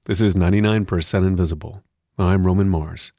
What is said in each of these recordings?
This is 99% Invisible. I'm Roman Mars.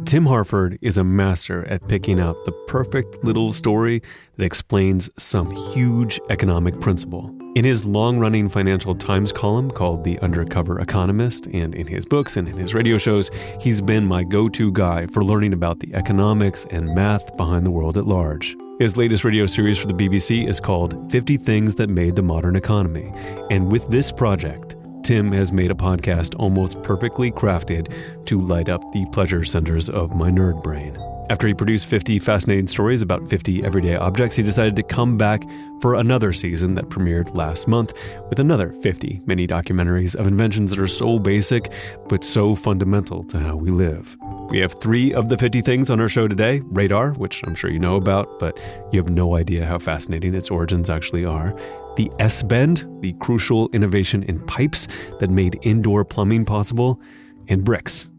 Tim Harford is a master at picking out the perfect little story that explains some huge economic principle. In his long-running Financial Times column called The Undercover Economist, and in his books and in his radio shows, he's been my go-to guy for learning about the economics and math behind the world at large. His latest radio series for the BBC is called 50 Things That Made the Modern Economy. And with this project, Tim has made a podcast almost perfectly crafted to light up the pleasure centers of my nerd brain. After he produced 50 fascinating stories about 50 everyday objects, he decided to come back for another season that premiered last month with another 50 mini documentaries of inventions that are so basic but so fundamental to how we live. We have 3 of the 50 things on our show today. Radar, which I'm sure you know about, but you have no idea how fascinating its origins actually are. The S-bend, the crucial innovation in pipes that made indoor plumbing possible. And bricks.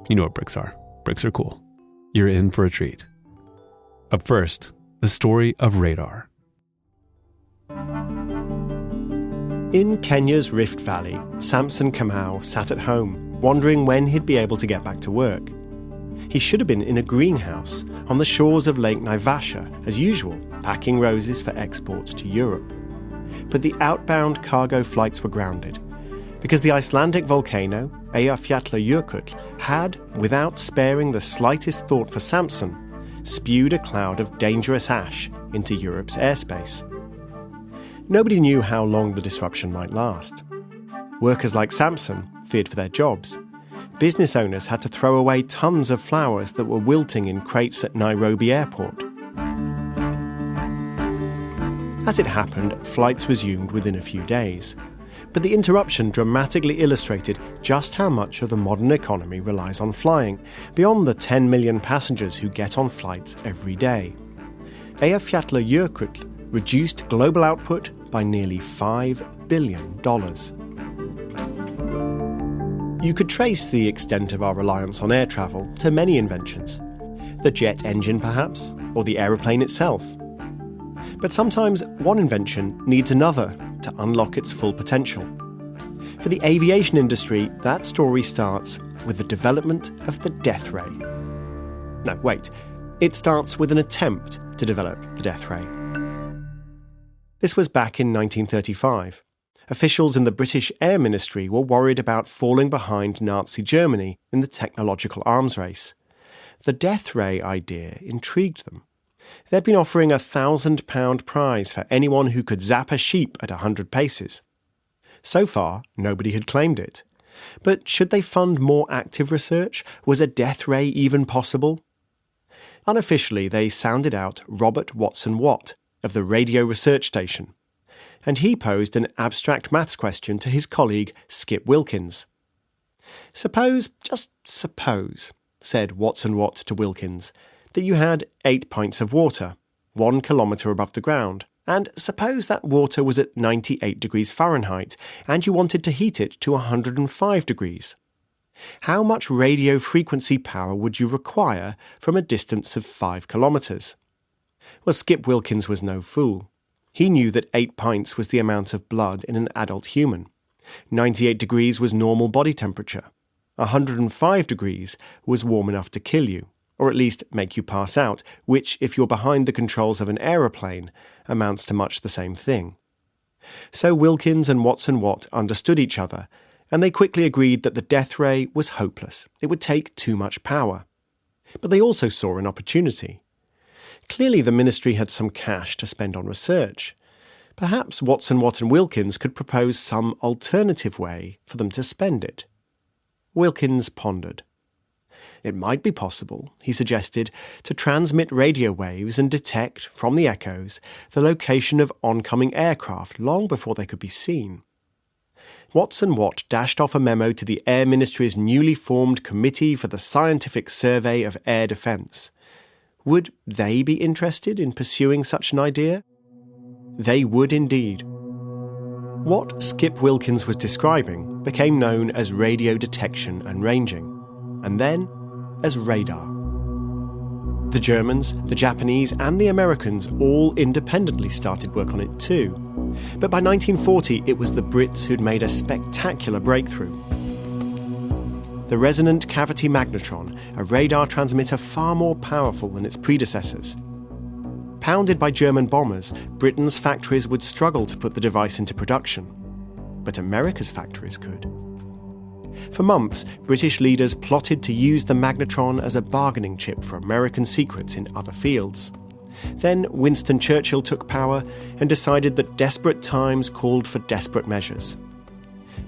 You know what bricks are. Bricks are cool. You're in for a treat. Up first, the story of radar. In Kenya's Rift Valley, Samson Kamau sat at home, wondering when he'd be able to get back to work. He should have been in a greenhouse on the shores of Lake Naivasha, as usual, packing roses for export to Europe. But the outbound cargo flights were grounded because the Icelandic volcano, Eyjafjallajökull, had, without sparing the slightest thought for Samson, spewed a cloud of dangerous ash into Europe's airspace. Nobody knew how long the disruption might last. Workers like Samson feared for their jobs. Business owners had to throw away tons of flowers that were wilting in crates at Nairobi airport. As it happened, flights resumed within a few days. But the interruption dramatically illustrated just how much of the modern economy relies on flying, beyond the 10 million passengers who get on flights every day. Eyjafjallajökull reduced global output by nearly $5 billion. You could trace the extent of our reliance on air travel to many inventions. The jet engine, perhaps, or the aeroplane itself. But sometimes one invention needs another to unlock its full potential. For the aviation industry, that story starts with the development of the death ray. No, wait. It starts with an attempt to develop the death ray. This was back in 1935. Officials in the British Air Ministry were worried about falling behind Nazi Germany in the technological arms race. The death ray idea intrigued them. They'd been offering a £1,000 prize for anyone who could zap a sheep at 100 paces. So far, nobody had claimed it. But should they fund more active research? Was a death ray even possible? Unofficially, they sounded out Robert Watson Watt of the Radio Research Station, and he posed an abstract maths question to his colleague Skip Wilkins. Suppose, just suppose, said Watson Watt to Wilkins, that you had 8 pints of water, 1 kilometre above the ground, and suppose that water was at 98 degrees Fahrenheit, and you wanted to heat it to 105 degrees. How much radio frequency power would you require from a distance of 5 kilometres? Well, Skip Wilkins was no fool. He knew that 8 pints was the amount of blood in an adult human. 98 degrees was normal body temperature. 105 degrees was warm enough to kill you, or at least make you pass out, which, if you're behind the controls of an aeroplane, amounts to much the same thing. So Wilkins and Watson Watt understood each other, and they quickly agreed that the death ray was hopeless. It would take too much power. But they also saw an opportunity. Clearly the ministry had some cash to spend on research. Perhaps Watson Watt and Wilkins could propose some alternative way for them to spend it. Wilkins pondered. It might be possible, he suggested, to transmit radio waves and detect, from the echoes, the location of oncoming aircraft long before they could be seen. Watson Watt dashed off a memo to the Air Ministry's newly formed Committee for the Scientific Survey of Air Defence. Would they be interested in pursuing such an idea? They would indeed. What Skip Wilkins was describing became known as radio detection and ranging, and then as radar. The Germans, the Japanese, and the Americans all independently started work on it too. But by 1940, it was the Brits who'd made a spectacular breakthrough. The resonant cavity magnetron, a radar transmitter far more powerful than its predecessors. Pounded by German bombers, Britain's factories would struggle to put the device into production. But America's factories could. For months, British leaders plotted to use the magnetron as a bargaining chip for American secrets in other fields. Then Winston Churchill took power and decided that desperate times called for desperate measures.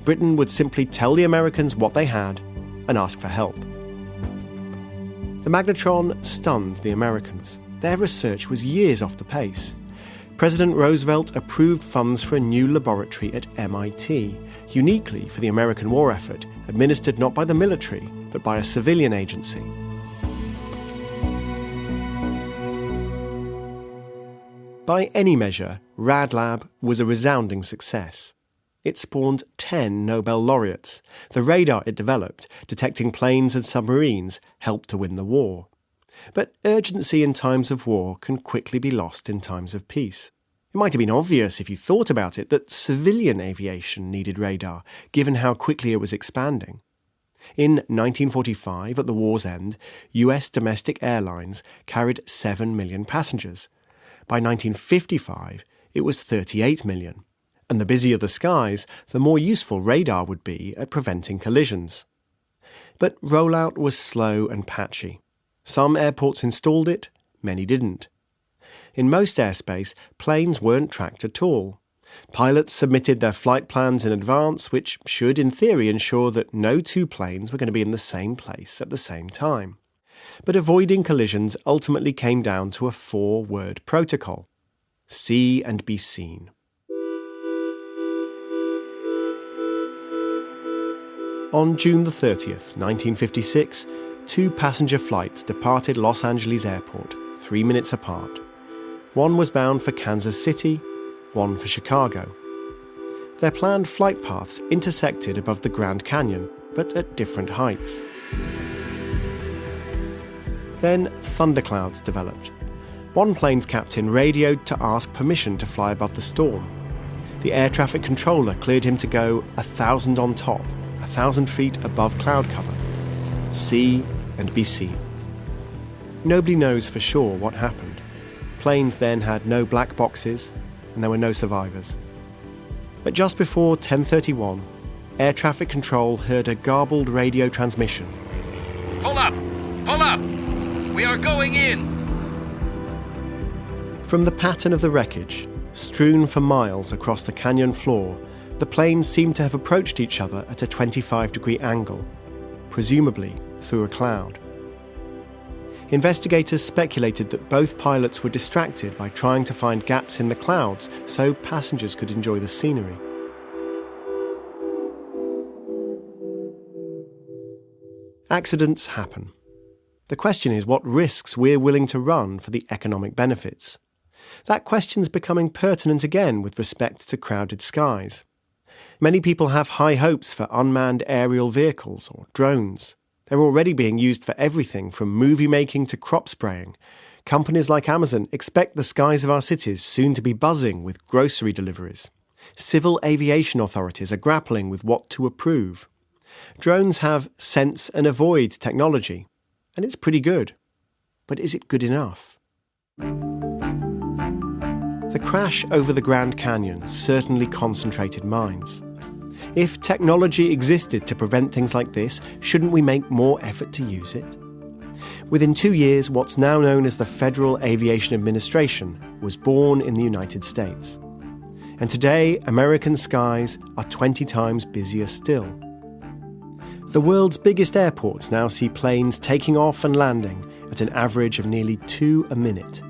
Britain would simply tell the Americans what they had and ask for help. The magnetron stunned the Americans. Their research was years off the pace. President Roosevelt approved funds for a new laboratory at MIT, uniquely for the American war effort, administered not by the military, but by a civilian agency. By any measure, RadLab was a resounding success. It spawned 10 Nobel laureates. The radar it developed, detecting planes and submarines, helped to win the war. But urgency in times of war can quickly be lost in times of peace. It might have been obvious if you thought about it that civilian aviation needed radar, given how quickly it was expanding. In 1945, at the war's end, US domestic airlines carried 7 million passengers. By 1955, it was 38 million. And the busier the skies, the more useful radar would be at preventing collisions. But rollout was slow and patchy. Some airports installed it, many didn't. In most airspace, planes weren't tracked at all. Pilots submitted their flight plans in advance, which should, in theory, ensure that no two planes were going to be in the same place at the same time. But avoiding collisions ultimately came down to a 4-word protocol: see and be seen. On June the 30th, 1956, 2 passenger flights departed Los Angeles Airport, 3 minutes apart. One was bound for Kansas City, one for Chicago. Their planned flight paths intersected above the Grand Canyon, but at different heights. Then thunderclouds developed. One plane's captain radioed to ask permission to fly above the storm. The air traffic controller cleared him to go 1,000 on top, 1,000 feet above cloud cover. See and be seen. Nobody knows for sure what happened. Planes then had no black boxes, and there were no survivors. But just before 10:31, air traffic control heard a garbled radio transmission. Pull up! Pull up! We are going in! From the pattern of the wreckage, strewn for miles across the canyon floor, the planes seemed to have approached each other at a 25-degree angle, presumably through a cloud. Investigators speculated that both pilots were distracted by trying to find gaps in the clouds so passengers could enjoy the scenery. Accidents happen. The question is what risks we're willing to run for the economic benefits. That question's becoming pertinent again with respect to crowded skies. Many people have high hopes for unmanned aerial vehicles or drones. They're already being used for everything from movie making to crop spraying. Companies like Amazon expect the skies of our cities soon to be buzzing with grocery deliveries. Civil aviation authorities are grappling with what to approve. Drones have sense and avoid technology, and it's pretty good. But is it good enough? The crash over the Grand Canyon certainly concentrated minds. If technology existed to prevent things like this, shouldn't we make more effort to use it? Within 2 years, what's now known as the Federal Aviation Administration was born in the United States. And today, American skies are 20 times busier still. The world's biggest airports now see planes taking off and landing at an average of nearly 2 a minute.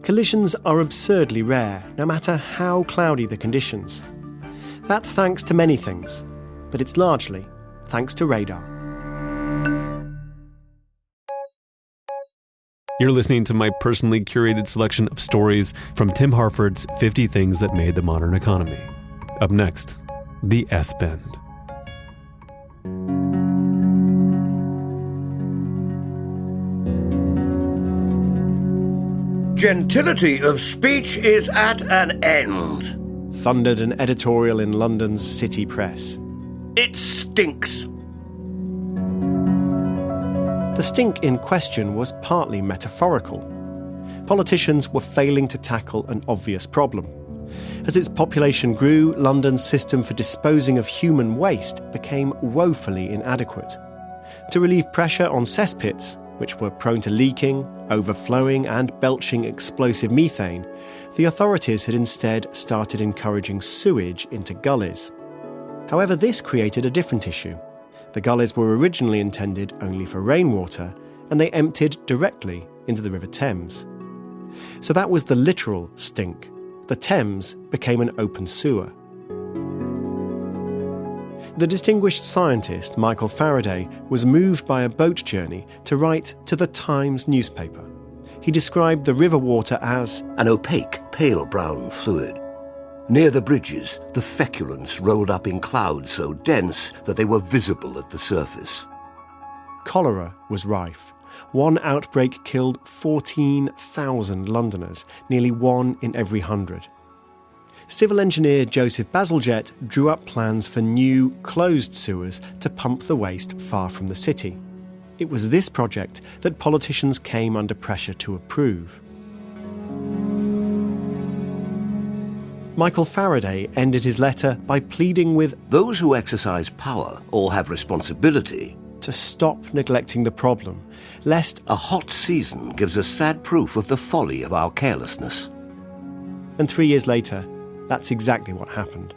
Collisions are absurdly rare, no matter how cloudy the conditions. That's thanks to many things, but it's largely thanks to radar. You're listening to my personally curated selection of stories from Tim Harford's 50 Things That Made the Modern Economy. Up next, the S-Bend. Gentility of speech is at an end. thundered an editorial in London's city press. It stinks! The stink in question was partly metaphorical. Politicians were failing to tackle an obvious problem. As its population grew, London's system for disposing of human waste became woefully inadequate. To relieve pressure on cesspits, which were prone to leaking, overflowing and belching explosive methane, the authorities had instead started encouraging sewage into gullies. However, this created a different issue. The gullies were originally intended only for rainwater, and they emptied directly into the River Thames. So that was the literal stink. The Thames became an open sewer. The distinguished scientist Michael Faraday was moved by a boat journey to write to the Times newspaper. He described the river water as an opaque, pale brown fluid. Near the bridges, the feculence rolled up in clouds so dense that they were visible at the surface. Cholera was rife. One outbreak killed 14,000 Londoners, nearly 1 in every 100. Civil engineer Joseph Bazalgette drew up plans for new, closed sewers to pump the waste far from the city. It was this project that politicians came under pressure to approve. Michael Faraday ended his letter by pleading with those who exercise power or have responsibility to stop neglecting the problem, lest a hot season gives us sad proof of the folly of our carelessness. And 3 years later, that's exactly what happened.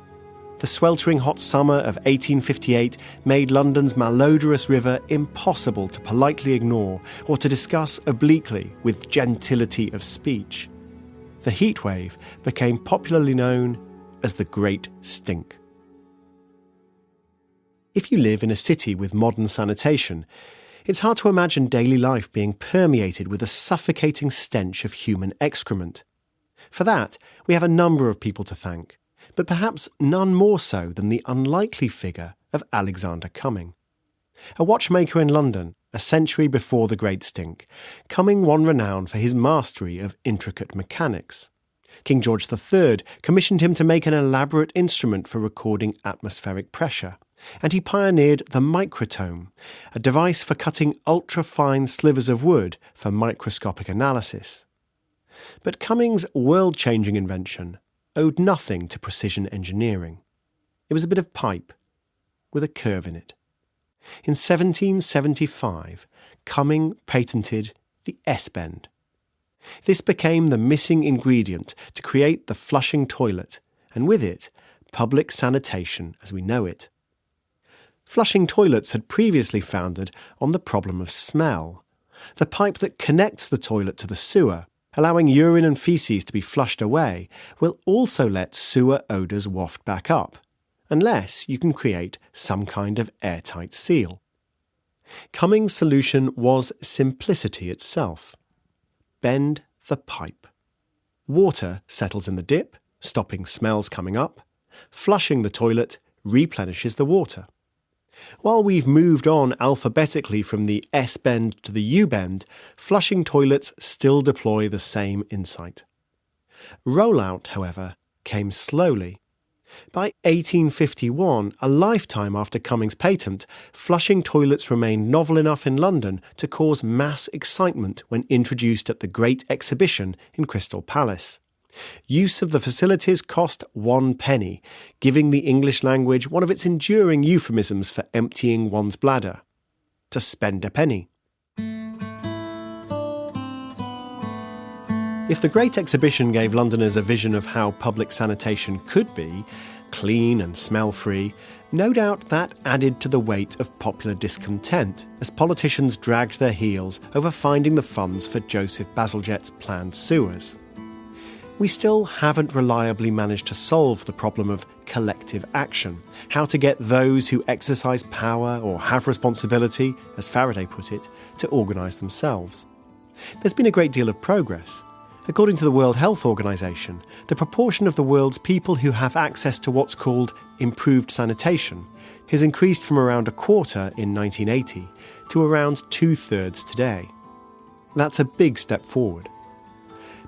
The sweltering hot summer of 1858 made London's malodorous river impossible to politely ignore or to discuss obliquely with gentility of speech. The heatwave became popularly known as the Great Stink. If you live in a city with modern sanitation, it's hard to imagine daily life being permeated with a suffocating stench of human excrement. For that, we have a number of people to thank, but perhaps none more so than the unlikely figure of Alexander Cumming. A watchmaker in London, a century before the Great Stink, Cumming won renown for his mastery of intricate mechanics. King George III commissioned him to make an elaborate instrument for recording atmospheric pressure, and he pioneered the microtome, a device for cutting ultra-fine slivers of wood for microscopic analysis. But Cumming's world-changing invention owed nothing to precision engineering. It was a bit of pipe with a curve in it. In 1775, Cumming patented the S-bend. This became the missing ingredient to create the flushing toilet, and with it, public sanitation as we know it. Flushing toilets had previously foundered on the problem of smell. The pipe that connects the toilet to the sewer, allowing urine and faeces to be flushed away, will also let sewer odours waft back up, unless you can create some kind of airtight seal. Cumming's solution was simplicity itself. Bend the pipe. Water settles in the dip, stopping smells coming up. Flushing the toilet replenishes the water. While we've moved on alphabetically from the S-bend to the U-bend, flushing toilets still deploy the same insight. Rollout, however, came slowly. By 1851, a lifetime after Cumming's patent, flushing toilets remained novel enough in London to cause mass excitement when introduced at the Great Exhibition in Crystal Palace. Use of the facilities cost 1 penny, giving the English language one of its enduring euphemisms for emptying one's bladder: to spend a penny. If the Great Exhibition gave Londoners a vision of how public sanitation could be, clean and smell-free, no doubt that added to the weight of popular discontent as politicians dragged their heels over finding the funds for Joseph Bazalgette's planned sewers. We still haven't reliably managed to solve the problem of collective action, how to get those who exercise power or have responsibility, as Faraday put it, to organise themselves. There's been a great deal of progress. According to the World Health Organization, the proportion of the world's people who have access to what's called improved sanitation has increased from around a quarter in 1980 to around 2/3 today. That's a big step forward.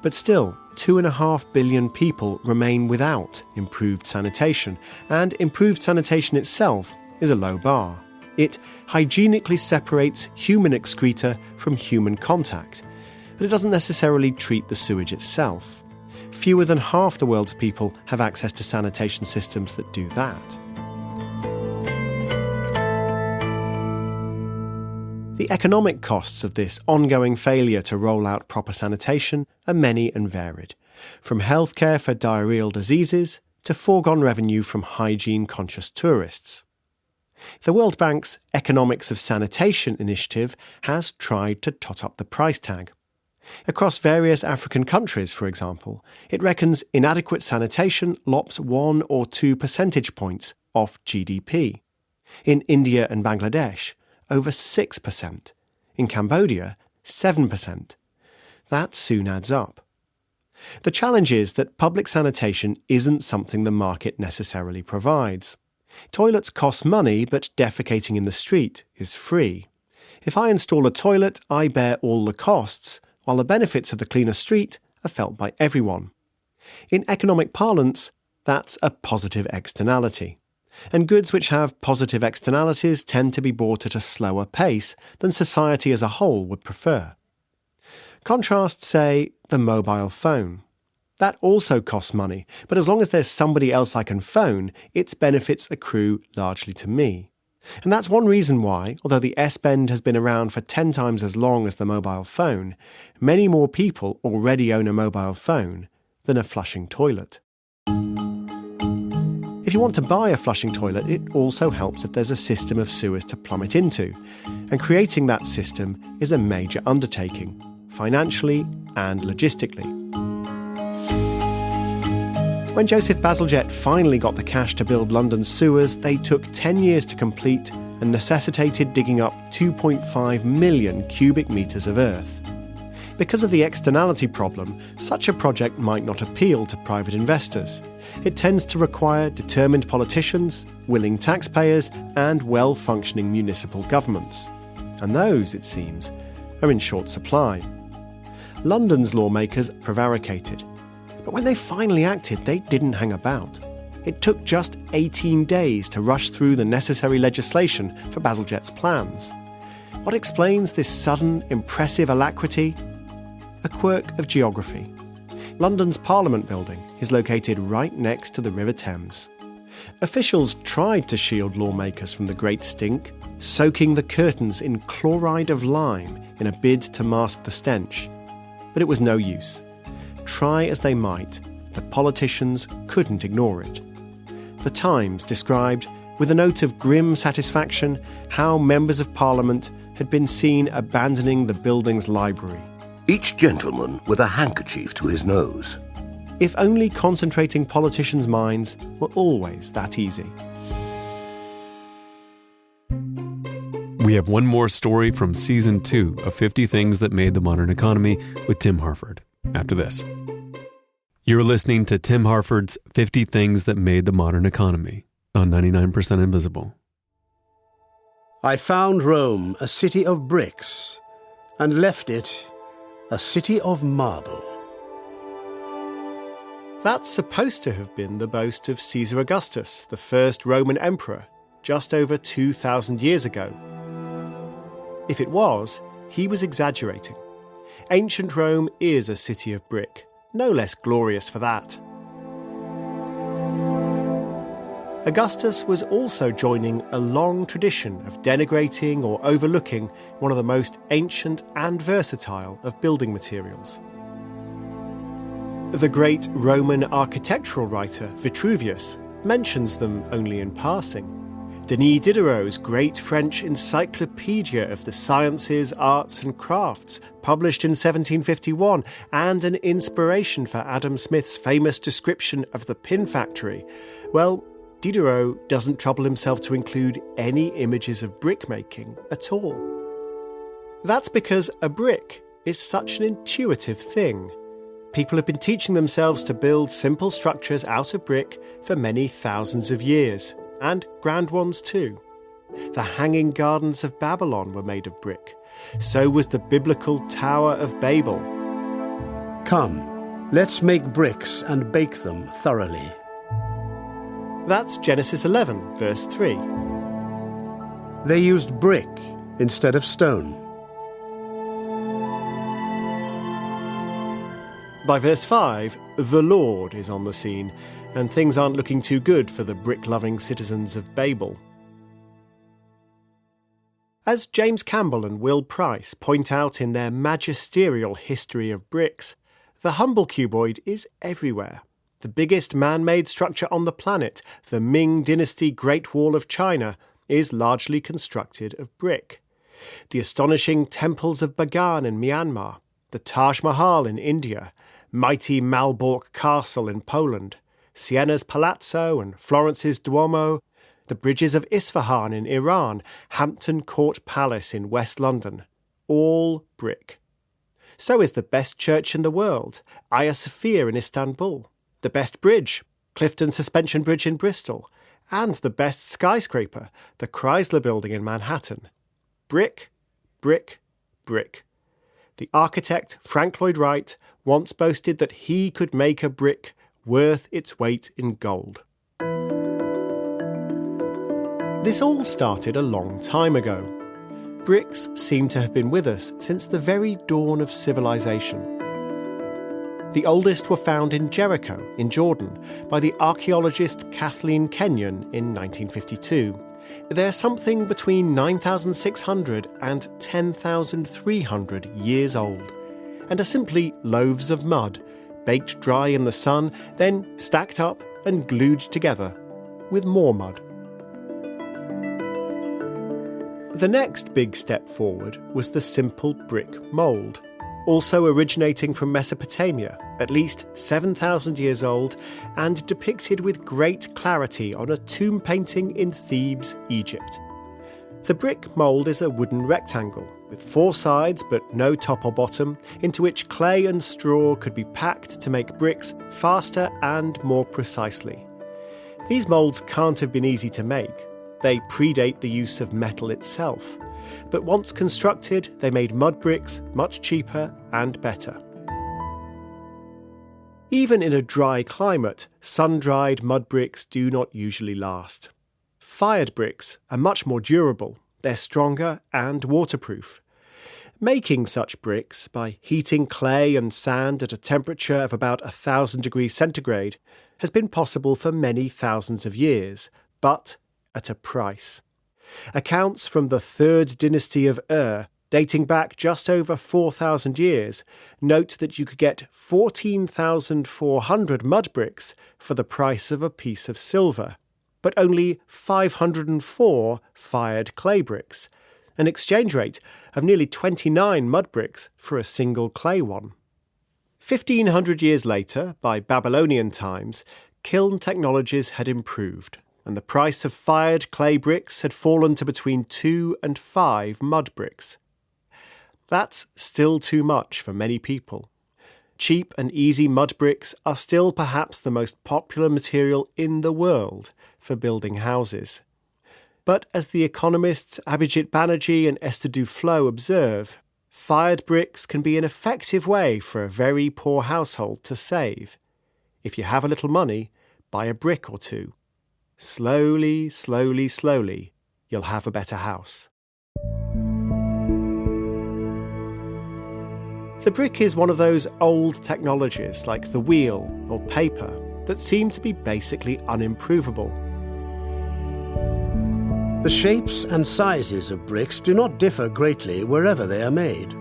But still, 2.5 billion people remain without improved sanitation, and improved sanitation itself is a low bar. It hygienically separates human excreta from human contact, but it doesn't necessarily treat the sewage itself. Fewer than half the world's people have access to sanitation systems that do that. The economic costs of this ongoing failure to roll out proper sanitation are many and varied, from healthcare for diarrheal diseases to foregone revenue from hygiene-conscious tourists. The World Bank's Economics of Sanitation initiative has tried to tot up the price tag. Across various African countries, for example, it reckons inadequate sanitation lops 1 or 2 percentage points off GDP. In India and Bangladesh, over 6%. In Cambodia, 7%. That soon adds up. The challenge is that public sanitation isn't something the market necessarily provides. Toilets cost money, but defecating in the street is free. If I install a toilet, I bear all the costs, while the benefits of the cleaner street are felt by everyone. In economic parlance, that's a positive externality. And goods which have positive externalities tend to be bought at a slower pace than society as a whole would prefer. Contrast, say, the mobile phone. That also costs money, but as long as there's somebody else I can phone, its benefits accrue largely to me. And that's one reason why, although the S-Bend has been around for 10 times as long as the mobile phone, many more people already own a mobile phone than a flushing toilet. If you want to buy a flushing toilet, it also helps if there's a system of sewers to plumb it into, and creating that system is a major undertaking, financially and logistically. When Joseph Bazalgette finally got the cash to build London's sewers, they took 10 years to complete and necessitated digging up 2.5 million cubic metres of earth. Because of the externality problem, such a project might not appeal to private investors. It tends to require determined politicians, willing taxpayers, and well-functioning municipal governments. And those, it seems, are in short supply. London's lawmakers prevaricated. But when they finally acted, they didn't hang about. It took just 18 days to rush through the necessary legislation for Bazalgette's plans. What explains this sudden, impressive alacrity? A quirk of geography. London's Parliament building is located right next to the River Thames. Officials tried to shield lawmakers from the Great Stink, soaking the curtains in chloride of lime in a bid to mask the stench. But it was no use. Try as they might, the politicians couldn't ignore it. The Times described, with a note of grim satisfaction, how members of Parliament had been seen abandoning the building's library. Each gentleman with a handkerchief to his nose. If only concentrating politicians' minds were always that easy. We have one more story from Season 2 of 50 Things That Made the Modern Economy with Tim Harford, after this. You're listening to Tim Harford's 50 Things That Made the Modern Economy on 99% Invisible. I found Rome a city of bricks and left it a city of marble. That's supposed to have been the boast of Caesar Augustus, the first Roman emperor, just over 2,000 years ago. If it was, he was exaggerating. Ancient Rome is a city of brick, no less glorious for that. Augustus was also joining a long tradition of denigrating or overlooking one of the most ancient and versatile of building materials. The great Roman architectural writer Vitruvius mentions them only in passing. Denis Diderot's great French Encyclopedia of the Sciences, Arts and Crafts, published in 1751, and an inspiration for Adam Smith's famous description of the pin factory, well, Diderot doesn't trouble himself to include any images of brickmaking at all. That's because a brick is such an intuitive thing. People have been teaching themselves to build simple structures out of brick for many thousands of years, and grand ones too. The Hanging Gardens of Babylon were made of brick. So was the biblical Tower of Babel. Come, Let's make bricks and bake them thoroughly. That's Genesis 11, verse 3. They used brick instead of stone. By verse 5, the Lord is on the scene, and things aren't looking too good for the brick-loving citizens of Babel. As James Campbell and Will Price point out in their magisterial history of bricks, the humble cuboid is everywhere. The biggest man-made structure on the planet, the Ming Dynasty Great Wall of China, is largely constructed of brick. The astonishing temples of Bagan in Myanmar, the Taj Mahal in India, mighty Malbork Castle in Poland, Siena's Palazzo and Florence's Duomo, the bridges of Isfahan in Iran, Hampton Court Palace in West London, all brick. So is the best church in the world, Hagia Sophia in Istanbul, the best bridge, Clifton Suspension Bridge in Bristol, and the best skyscraper, the Chrysler Building in Manhattan. Brick, brick, brick. The architect Frank Lloyd Wright once boasted that he could make a brick worth its weight in gold. This all started a long time ago. Bricks seem to have been with us since the very dawn of civilization. The oldest were found in Jericho, in Jordan, by the archaeologist Kathleen Kenyon in 1952. They're something between 9,600 and 10,300 years old, and are simply loaves of mud, baked dry in the sun, then stacked up and glued together with more mud. The next big step forward was the simple brick mould, also originating from Mesopotamia, at least 7,000 years old, and depicted with great clarity on a tomb painting in Thebes, Egypt. The brick mould is a wooden rectangle, with 4 sides but no top or bottom, into which clay and straw could be packed to make bricks faster and more precisely. These moulds can't have been easy to make. They predate the use of metal itself. But once constructed, they made mud bricks much cheaper and better. Even in a dry climate, sun-dried mud bricks do not usually last. Fired bricks are much more durable. They're stronger and waterproof. Making such bricks by heating clay and sand at a temperature of about 1,000 degrees centigrade has been possible for many thousands of years, but at a price. Accounts from the 3rd dynasty of Ur, dating back just over 4,000 years, note that you could get 14,400 mud bricks for the price of a piece of silver, but only 504 fired clay bricks, an exchange rate of nearly 29 mud bricks for a single clay one. 1,500 years later, by Babylonian times, kiln technologies had improved, and the price of fired clay bricks had fallen to between 2 and 5 mud bricks. That's still too much for many people. Cheap and easy mud bricks are still perhaps the most popular material in the world for building houses. But as the economists Abhijit Banerjee and Esther Duflo observe, fired bricks can be an effective way for a very poor household to save. If you have a little money, buy a brick or two. Slowly, slowly, slowly, you'll have a better house. The brick is one of those old technologies like the wheel or paper that seem to be basically unimprovable. The shapes and sizes of bricks do not differ greatly wherever they are made.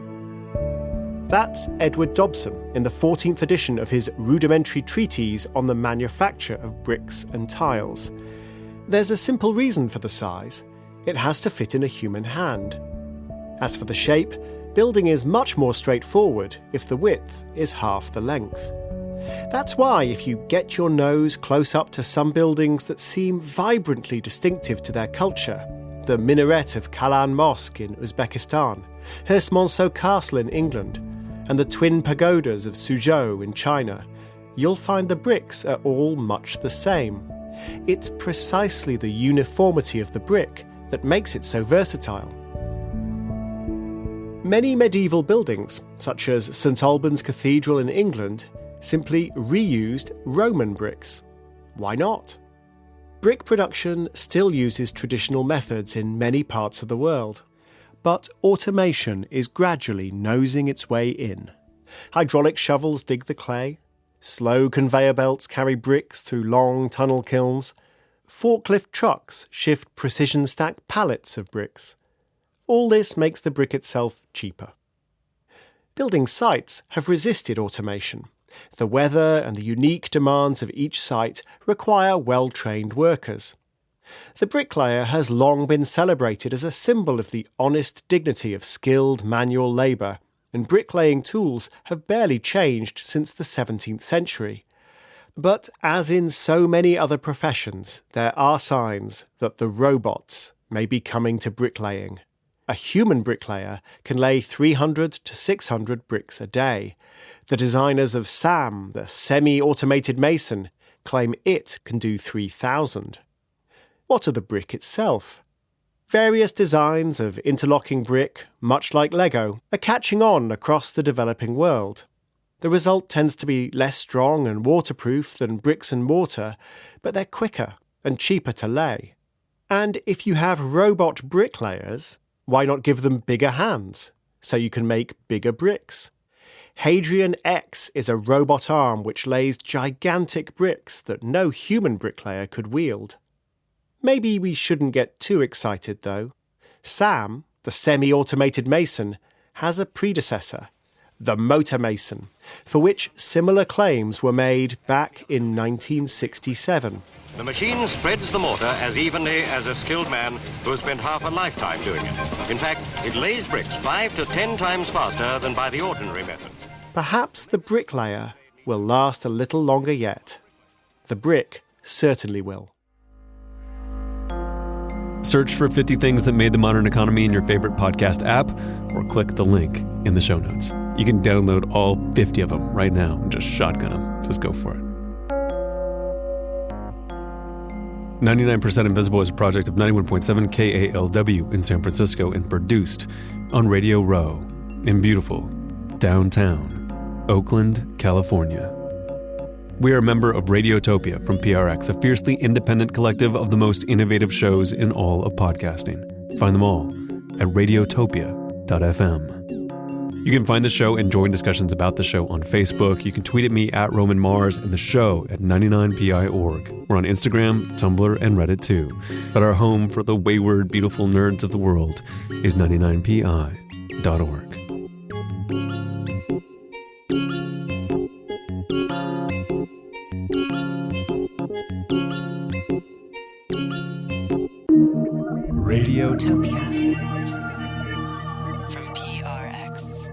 That's Edward Dobson in the 14th edition of his rudimentary treatise on the manufacture of bricks and tiles. There's a simple reason for the size. It has to fit in a human hand. As for the shape, building is much more straightforward if the width is half the length. That's why if you get your nose close up to some buildings that seem vibrantly distinctive to their culture, the minaret of Kalan Mosque in Uzbekistan, Herstmonceux Castle in England, and the twin pagodas of Suzhou in China, you'll find the bricks are all much the same. It's precisely the uniformity of the brick that makes it so versatile. Many medieval buildings, such as St Albans Cathedral in England, simply reused Roman bricks. Why not? Brick production still uses traditional methods in many parts of the world, but automation is gradually nosing its way in. Hydraulic shovels dig the clay, slow conveyor belts carry bricks through long tunnel kilns, forklift trucks shift precision-stacked pallets of bricks. All this makes the brick itself cheaper. Building sites have resisted automation. The weather and the unique demands of each site require well-trained workers. The bricklayer has long been celebrated as a symbol of the honest dignity of skilled manual labour, and bricklaying tools have barely changed since the 17th century. But as in so many other professions, there are signs that the robots may be coming to bricklaying. A human bricklayer can lay 300 to 600 bricks a day. The designers of SAM, the semi-automated mason, claim it can do 3,000. What of the brick itself? Various designs of interlocking brick, much like Lego, are catching on across the developing world. The result tends to be less strong and waterproof than bricks and mortar, but they're quicker and cheaper to lay. And if you have robot bricklayers, why not give them bigger hands so you can make bigger bricks? Hadrian X is a robot arm which lays gigantic bricks that no human bricklayer could wield. Maybe we shouldn't get too excited though. Sam, the semi-automated mason, has a predecessor, the motor mason, for which similar claims were made back in 1967. The machine spreads the mortar as evenly as a skilled man who has spent half a lifetime doing it. In fact, it lays bricks 5 to 10 times faster than by the ordinary method. Perhaps the bricklayer will last a little longer yet. The brick certainly will. Search for 50 Things That Made the Modern Economy in your favorite podcast app, or click the link in the show notes. You can download all 50 of them right now and just shotgun them. Just go for it. 99% Invisible is a project of 91.7 KALW in San Francisco and produced on Radio Row in beautiful downtown Oakland, California. We are a member of Radiotopia from PRX, a fiercely independent collective of the most innovative shows in all of podcasting. Find them all at radiotopia.fm. You can find the show and join discussions about the show on Facebook. You can tweet at me at Roman Mars and the show at 99pi.org. We're on Instagram, Tumblr, and Reddit too. But our home for the wayward, beautiful nerds of the world is 99pi.org. Radiotopia from PRX.